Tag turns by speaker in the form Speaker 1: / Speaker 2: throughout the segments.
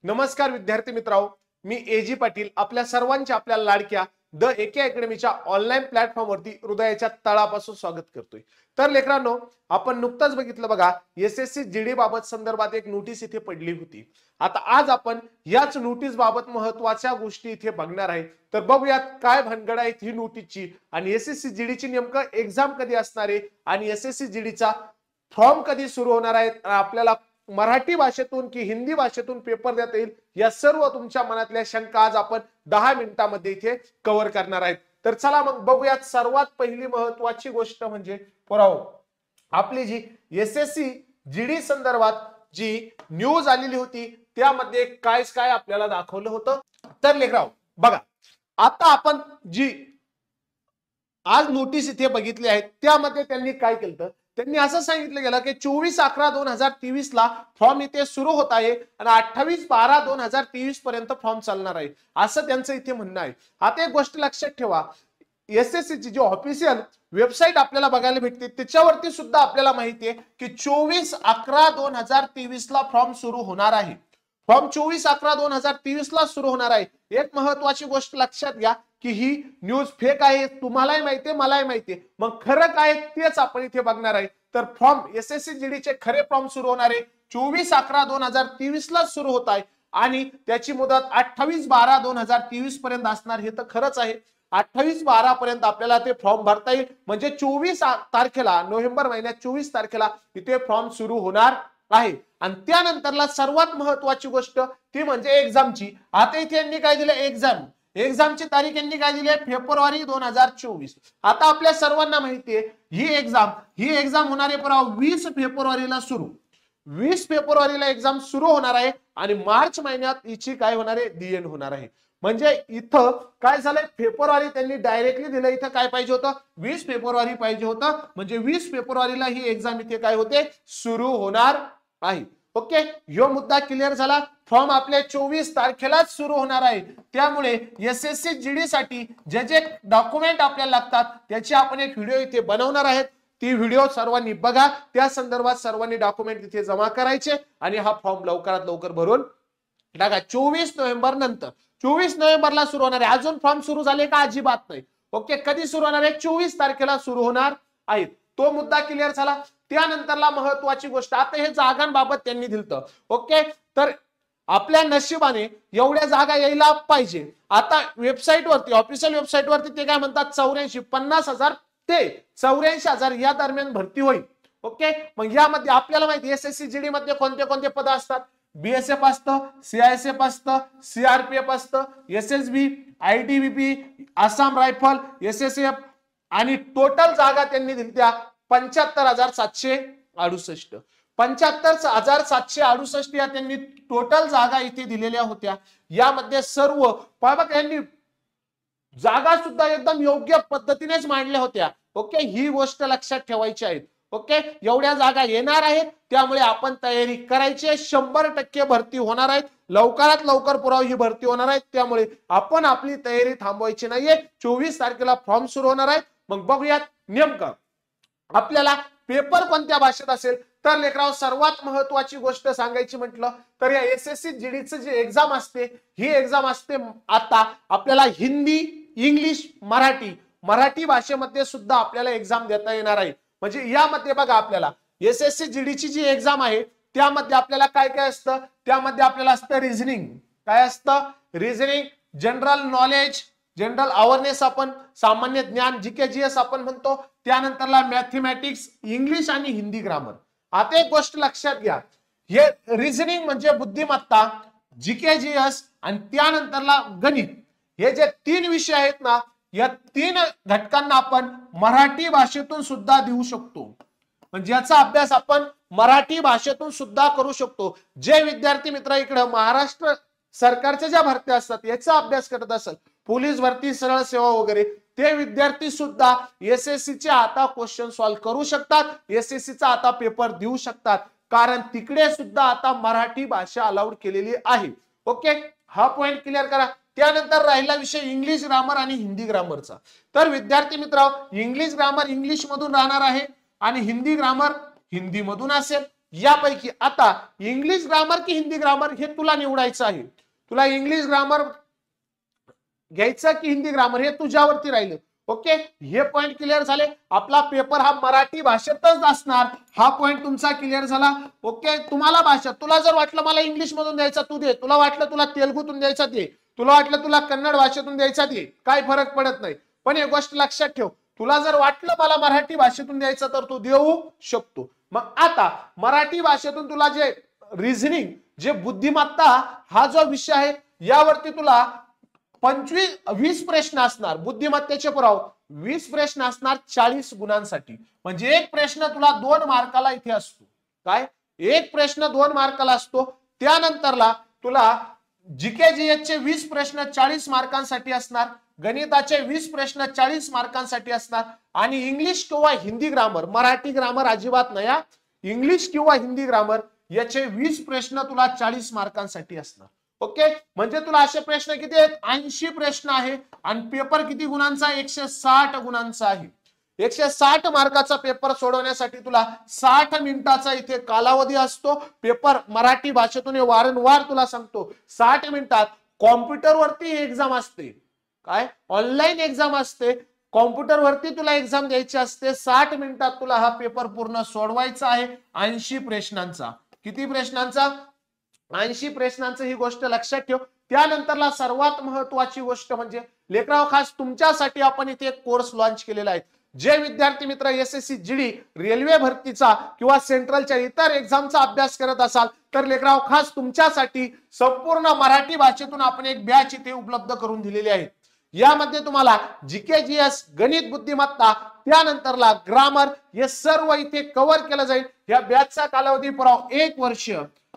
Speaker 1: नमस्कार विद्यार्थी मित्रांनो, मी एजी पाटील आपल्या सर्वांच्या आपल्या लाडक्या द एके अकॅडमीच्या ऑनलाईन प्लॅटफॉर्मवरती हृदयाच्या तळापासून स्वागत करतोय। तर लेकरांनो, आपण नुकताच बघितलं बघा, एसएससी जीडी बाबत संदर्भात एक नोटीस इथे पडली होती। आता आज आपण याच नोटीस बाबत महत्त्वाच्या गोष्टी इथे बघणार आहे। तर बघूयात काय भानगड आहे ही नोटीसची आणि एसएससी जीडीची नेमकं एग्जाम कधी असणार आहे आणि एसएससी जीडीचा फॉर्म कधी सुरू होणार आहे, आपल्याला मराठी भाषेतून की हिंदी भाषेतून पेपर देता येईल, या सर्व तुमच्या मनातल्या शंका आज आपण 10 मिनिटांमध्ये इथे कव्हर करणार आहेत। तर चला मग बघूयात। सर्वात पहिली महत्त्वाची गोष्ट म्हणजे पोरांनो, आपली जी एसएससी जीडी संदर्भात जी न्यूज आलेली होती त्यामध्ये काय काय आपल्याला दाखवलं होतं। तर लेकराव बघा, आता आपण जी आज नोटीस इथे बघितली आहे त्यामध्ये त्यांनी काय केलं, त्यांनी असं सांगितलं गेलं की 24/11/2023 ला फॉर्म इथे सुरू होत आहे आणि 28/12/2023 पर्यंत फॉर्म चालणार आहे, असं त्यांचं इथे म्हणणं आहे। आता एक गोष्ट लक्षात ठेवा, एसएससी ची जी ऑफिशियल वेबसाईट आपल्याला बघायला भेटते त्याच्यावरती सुद्धा आपल्याला माहिती आहे की 24/11/2023 ला फॉर्म सुरू होणार आहे। फॉर्म 24/11/2023 ला सुरू होणार आहे। एक महत्त्वाची गोष्ट लक्षात घ्या की ही न्यूज फेक आहे, तुम्हालाही माहिती आहे, मलाही माहिती आहे, मग खरं काय तेच आपण इथे बघणार आहे। तर फॉर्म एसएससी जीडीचे खरे फॉर्म सुरू होणार आहे 24/11/2023 ला सुरू होत आहे आणि त्याची मुदत 28/12/2023 पर्यंत असणार, हे तर खरंच आहे। 28/12 पर्यंत आपल्याला ते फॉर्म भरता येईल, म्हणजे 24 तारखेला नोव्हेंबर महिन्यात 24 तारखेला इथे फॉर्म सुरू होणार आहे। आणि त्यानंतरला सर्वात महत्त्वाची गोष्ट ती म्हणजे एक्झामची। आता इथे यांनी काय दिलं, एक्झामची तारीख यांनी काय दिली आहे, फेब्रुवारी 2024। आता आपल्या सर्वांना माहिती आहे ही एक्झाम होणार आहे 20 फेब्रुवारीला सुरू। 20 फेब्रुवारीला एक्झाम सुरू होणार आहे आणि मार्च महिन्यात हिची काय होणार आहे, दी एंड होणार आहे। म्हणजे इथं काय झालंय, फेब्रुवारी त्यांनी डायरेक्टली दिलं, इथं काय पाहिजे होतं, 20 फेब्रुवारी पाहिजे होतं, म्हणजे 20 फेब्रुवारीला ही एक्झाम इथे काय होते, सुरू होणार आहे। ओके, यो मुद्दा क्लिअर झाला। फॉर्म आपल्या 24 तारखेलाच सुरू होणार आहे, त्यामुळे एसएससी जीडी साठी जे जे डॉक्युमेंट आपल्याला लागतात त्याची आपण एक व्हिडिओ इथे बनवणार आहेत। ती व्हिडिओ सर्वांनी बघा, त्या संदर्भात सर्वांनी डॉक्युमेंट इथे जमा करायचे आणि हा फॉर्म लवकरात लवकर भरून टाका। 24 नोव्हेंबर नंतर 24 नोव्हेंबरला सुरू होणार आहे। अजून फॉर्म सुरू झाले का, अजिबात नाही। ओके, कधी सुरू होणार आहे, 24 तारखेला सुरू होणार आहे। तो मुद्दा क्लिअर झाला। त्यानंतरला महत्त्वाची गोष्ट, आता हे जागांबाबत त्यांनी दिलं। ओके, तर आपल्या नशिबाने एवढ्या जागा यायला पाहिजे। आता वेबसाईट वरती, ऑफिशियल वेबसाईट वरती ते काय म्हणतात, 50,000 ते 84,000 या दरम्यान भरती होईल। ओके, मग यामध्ये आपल्याला माहिती एसएससी जीडी मध्ये कोणते कोणते पद असतात, बीएसएफ असतं, सीआयएसएफ असतं, सीआरपीएफ असतं, SSB, ITBP, Assam rifle, SSF आणि टोटल जागा त्यांनी दिल्या 75,768। 75,768 या त्यांनी टोटल जागा इथे दिलेल्या होत्या। यामध्ये सर्व यांनी जागा सुद्धा एकदम योग्य पद्धतीनेच मांडल्या होत्या। ओके, ही गोष्ट लक्षात ठेवायची आहे। ओके, एवढ्या जागा येणार आहेत, त्यामुळे आपण तयारी करायची आहे। 100% भरती होणार आहेत, लवकरात लवकर पुरावा ही भरती होणार आहे, त्यामुळे आपण आपली तयारी थांबवायची नाहीये। 24 तारखेला फॉर्म सुरू होणार आहे। मग बघूयात नेमकं आपल्याला पेपर कोणत्या भाषेत असेल। तर लेकराव, सर्वात महत्त्वाची गोष्ट सांगायची म्हटलं तर या एसएससी जीडीचं जी एक्झाम असते ही एक्झाम असते आता आपल्याला हिंदी, इंग्लिश, मराठी भाषेमध्ये सुद्धा आपल्याला एक्झाम देता येणार आहे। म्हणजे यामध्ये बघा, आपल्याला एसएससी जीडीची जी एक्झाम आहे त्यामध्ये आपल्याला काय काय असतं, त्यामध्ये आपल्याला असतं रिझनिंग, काय असतं, reasoning, general knowledge, general awareness, आपण सामान्य ज्ञान जीके जीएस आपण म्हणतो, त्यानंतरला मॅथमॅटिक्स, इंग्लिश आणि हिंदी ग्रामर। आता एक गोष्ट लक्षात घ्या, हे रिझनिंग म्हणजे बुद्धिमत्ता, जीके जीएस आणि त्यानंतरला गणित, हे जे 3 विषय आहेत ना, या 3 घटकांना आपण मराठी भाषेतून सुद्धा देऊ शकतो। म्हणजे याचा अभ्यास आपण मराठी भाषेतून सुद्धा करू शकतो। जे विद्यार्थी मित्र इकडे महाराष्ट्र सरकारच्या ज्या भरती असतात याचा अभ्यास करत असेल, पोलीस भरती, सरळ सेवा वगैरे, ते विद्यार्थी सुद्धा एसएससी चे आता क्वेश्चन सॉल्व्ह करू शकतात, एसएससी चा आता पेपर देऊ शकतात, कारण तिकडे सुद्धा आता मराठी भाषा अलाउड केलेली आहे। ओके, हा पॉइंट क्लिअर करा। त्यानंतर राहिला विषय इंग्लिश ग्रामर आणि हिंदी ग्रामरचा। तर विद्यार्थी मित्रांनो, इंग्लिश ग्रामर इंग्लिश मधून राहणार आहे आणि हिंदी ग्रामर हिंदी मधून असेल। यापैकी आता इंग्लिश ग्रामर की हिंदी ग्रामर हे तुला निवडायचं आहे. तुला इंग्लिश ग्रामर घ्यायचं की हिंदी ग्रामर हे तुझ्यावरती राहिलं. ओके, हे पॉइंट क्लिअर झाले. आपला पेपर हा मराठी भाषेतच असणार. हा पॉइंट तुमचा क्लिअर झाला. ओके, तुम्हाला भाषा, तुला जर वाटलं मला इंग्लिश मधून द्यायचा तू दे, तुला वाटलं तुला तेलुगूतून द्यायचा दे, तुला वाटलं तुला कन्नड भाषेतून द्यायचा दे, काय फरक पडत नाही. पण एक गोष्ट लक्षात ठेव, तुला जर वाटलं मला मराठी भाषेतून द्यायचं तर तू देऊ शकतो. मग आता मराठी भाषेतून तुला जे रिझनिंग, जे बुद्धिमत्ता हा जो विषय आहे यावरती तुला 20 प्रश्न असणार. बुद्धिमत्तेचे पुराव 20 प्रश्न असणार 40 गुणांसाठी. म्हणजे एक प्रश्न तुला 2 मार्काला इथे असतो. काय, एक प्रश्न 2 मार्काला असतो. त्यानंतरला तुला जीके जीएस चे 20 प्रश्न 40 मार्कांसाठी असणार. गणिताचे 20 प्रश्न 40 मार्कांसाठी असणार. आणि इंग्लिश किंवा हिंदी ग्रामर, मराठी ग्रामर अजिबात नाही, इंग्लिश किंवा हिंदी ग्रामर याचे 20 प्रश्न तुला 40 मार्कांसाठी असणार. ओके, म्हणजे तुला असे प्रश्न किती आहेत, 80 प्रश्न आहे. आणि पेपर किती गुणांचा, 160 गुणांचा आहे. 160 मार्काचा पेपर सोडवण्यासाठी तुला 60 मिनिटाचा इथे कालावधी असतो. पेपर मराठी भाषेतून वारंवार तुला सांगतो 60 मिनिटात. कॉम्प्युटरवरती एक्झाम असते, काय ऑनलाईन एक्झाम असते, कॉम्प्युटरवरती तुला एक्झाम द्यायची असते. 60 मिनिटात तुला हा पेपर पूर्ण सोडवायचा आहे. 80 प्रश्नांचा. किती प्रश्नांचा, 80 प्रश्नांचं. ही गोष्ट लक्षात ठेव. त्यानंतरला सर्वात महत्वाची गोष्ट म्हणजे लेकराव, खास तुमच्यासाठी आपण इथे एक कोर्स लॉन्च केलेला आहे. जे विद्यार्थी मित्र एसएससी जीडी रेल्वे भरतीचा किंवा सेंट्रलच्या इतर एक्झामचा अभ्यास करत असाल तर लेकराव, खास तुमच्यासाठी संपूर्ण मराठी भाषेतून आपण एक बॅच इथे उपलब्ध करून दिलेली आहे. यामध्ये तुम्हाला जीके जीएस, गणित बुद्धिमत्ता, त्यानंतरला ग्रामर हे सर्व इथे कव्हर केलं जाईल. या बॅचचा कालावधी पुराव 1 वर्ष.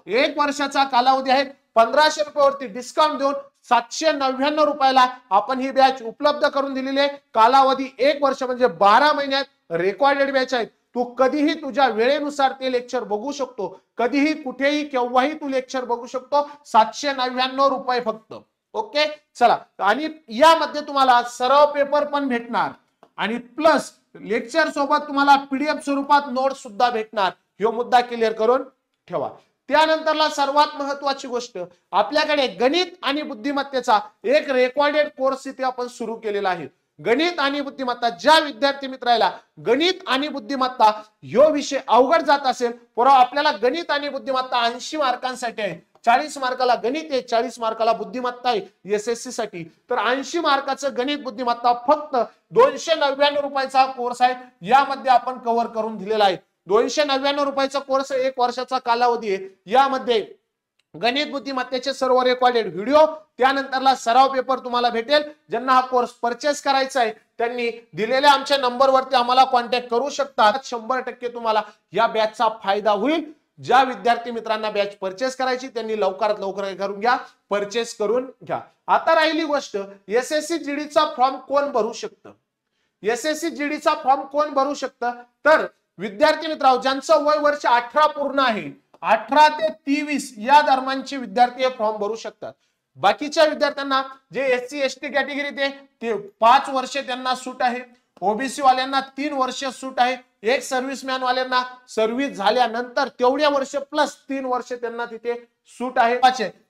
Speaker 1: 1 वर्षाचा कालावधी आहे. 1500 रुपयावरती डिस्काउंट देऊन 799 रुपयाला आपण ही बॅच उपलब्ध करून दिलेली आहे. कालावधी 1 वर्ष म्हणजे 12 महिन्यात रेकॉर्डेड बॅच आहेत. तू कधीही तुझ्या वेळेनुसार ते लेक्चर बघू शकतो. कधीही कुठेही केव्हाही तू लेक्चर बघू शकतो. 799 रुपये फक्त. ओके, चला. आणि यामध्ये तुम्हाला सराव पेपर पण भेटणार आणि प्लस लेक्चर सोबत तुम्हाला पीडीएफ स्वरूपात नोट्स सुद्धा भेटणार. हा मुद्दा क्लिअर करून ठेवा. त्यानंतरला सर्वात महत्वाची गोष्ट, आपल्याकडे गणित आणि बुद्धिमत्तेचा एक रेकॉर्डेड कोर्स इथे आपण सुरू केलेला आहे. गणित आणि बुद्धिमत्ता. ज्या विद्यार्थी मित्राला गणित आणि बुद्धिमत्ता ह्यो विषय अवघड जात असेल, पुरावा आपल्याला गणित आणि बुद्धिमत्ता 80 मार्कांसाठी आहे. 40 मार्काला गणित आहे, 40 मार्काला बुद्धिमत्ता आहे एसएससी साठी. तर 80 मार्काचं गणित बुद्धिमत्ता फक्त 299 रुपयाचा कोर्स आहे. यामध्ये आपण कव्हर करून दिलेला आहे. 299 रुपयाचा कोर्स, 1 वर्षाचा कालावधी आहे. यामध्ये गणित बुद्धिमत्तेचे सर्व रेकॉर्डेड व्हिडिओ, त्यानंतरला सराव पेपर तुम्हाला भेटेल. ज्यांना हा कोर्स परचेस करायचा आहे त्यांनी दिलेल्या आमच्या नंबरवरती आम्हाला कॉन्टॅक्ट करू शकतात. 100% तुम्हाला या बॅचचा फायदा होईल. ज्या विद्यार्थी मित्रांना बॅच परचेस करायची त्यांनी लवकरात लवकर करून घ्या, परचेस करून घ्या. आता राहिली गोष्ट, एसएससी जीडीचा फॉर्म कोण भरू शकतं. एसएससी जीडीचा फॉर्म कोण भरू शकतं, तर विद्यार्थी मित्रांनो ज्यांचं वय वर्ष 18 पूर्ण आहे, 18 ते 23 या दरम्यानचे विद्यार्थी हे फॉर्म भरू शकतात. बाकीच्या विद्यार्थ्यांना जे एससी एसटी कॅटेगरीत आहे ते 5 वर्ष त्यांना सूट आहे. ओबीसी वाल्यांना 3 वर्ष सूट आहे. एक सर्व्हिसमॅन वाल्यांना सर्व्हिस झाल्यानंतर तेवढ्या वर्ष प्लस 3 वर्ष त्यांना तिथे सूट आहे.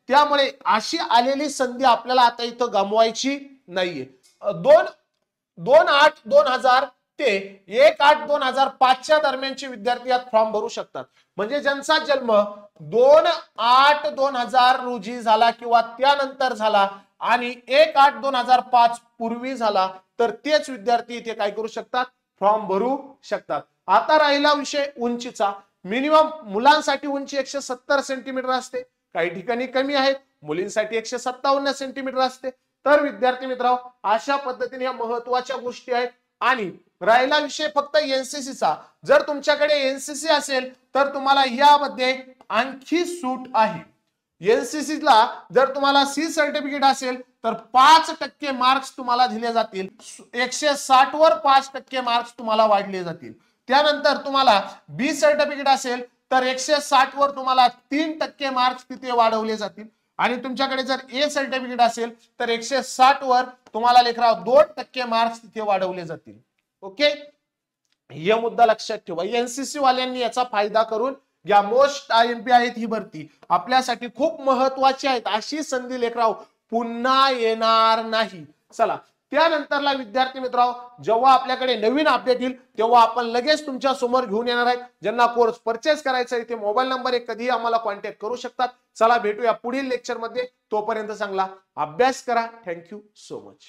Speaker 1: त्यामुळे अशी आलेली संधी आपल्याला आता इथं गमवायची नाहीये. 2/8/2000 ते 1/8/2005 दरम्यानचे विद्यार्थी यात फॉर्म भरू शकतात. म्हणजे ज्यांचा जन्म 2/8/2000 रोजी झाला किंवा त्यानंतर झाला आणि 1/8/2005 पूर्वी झाला तर तेच विद्यार्थी इथे काय करू शकतात, फॉर्म भरू शकतात. आता राहिला विषय उंचीचा. मिनिमम मुलांसाठी उंची 170 सेंटीमीटर असते, काही ठिकाणी कमी आहे. मुलींसाठी 157 सेंटीमीटर असते. तर विद्यार्थी मित्रांनो अशा पद्धतीने या महत्वाच्या गोष्टी आहेत. आणि राहिला विषय फक्त एनसीसीचा. जर तुमच्याकडे एनसीसी असेल तर तुम्हाला यामध्ये आणखी सूट आहे. एनसीसी ला जर तुम्हाला सी सर्टिफिकेट असेल तर 5% मार्क्स तुम्हाला दिले जातील. 160 वर 5% मार्क्स तुम्हाला वाढले जातील. त्यानंतर तुम्हाला बी सर्टिफिकेट असेल तर 160 वर तुम्हाला 3% मार्क्स तिथे वाढवले जातील. आणि तुमच्याकडे जर ए सर्टिफिकेट असेल तर 160 वर तुम्हाला लेकराव 2% मार्क्स तिथे वाढवले जातील. ओके, हे मुद्दा लक्षात ठेवा. एनसीसी वाल्यांनी याचा फायदा करून या मोस्ट IMP आहेत ही भरती आपल्यासाठी खूप महत्वाची आहेत. अशी संधी लेकराव पुन्हा येणार नाही. चला त्यानंतरला विद्यार्थी मित्रांनो, जेव्हा आपल्याकडे नवीन अपडेट येईल तेव्हा आपण लगेच तुमच्या समोर घेऊन येणार आहेत. ज्यांना कोर्स परचेस करायचा आहे ते मोबाईल नंबर एक कधीही आम्हाला कॉन्टॅक्ट करू शकतात. चला भेटूया पुढील लेक्चर मध्ये. तोपर्यंत चांगला अभ्यास करा. Thank you so much.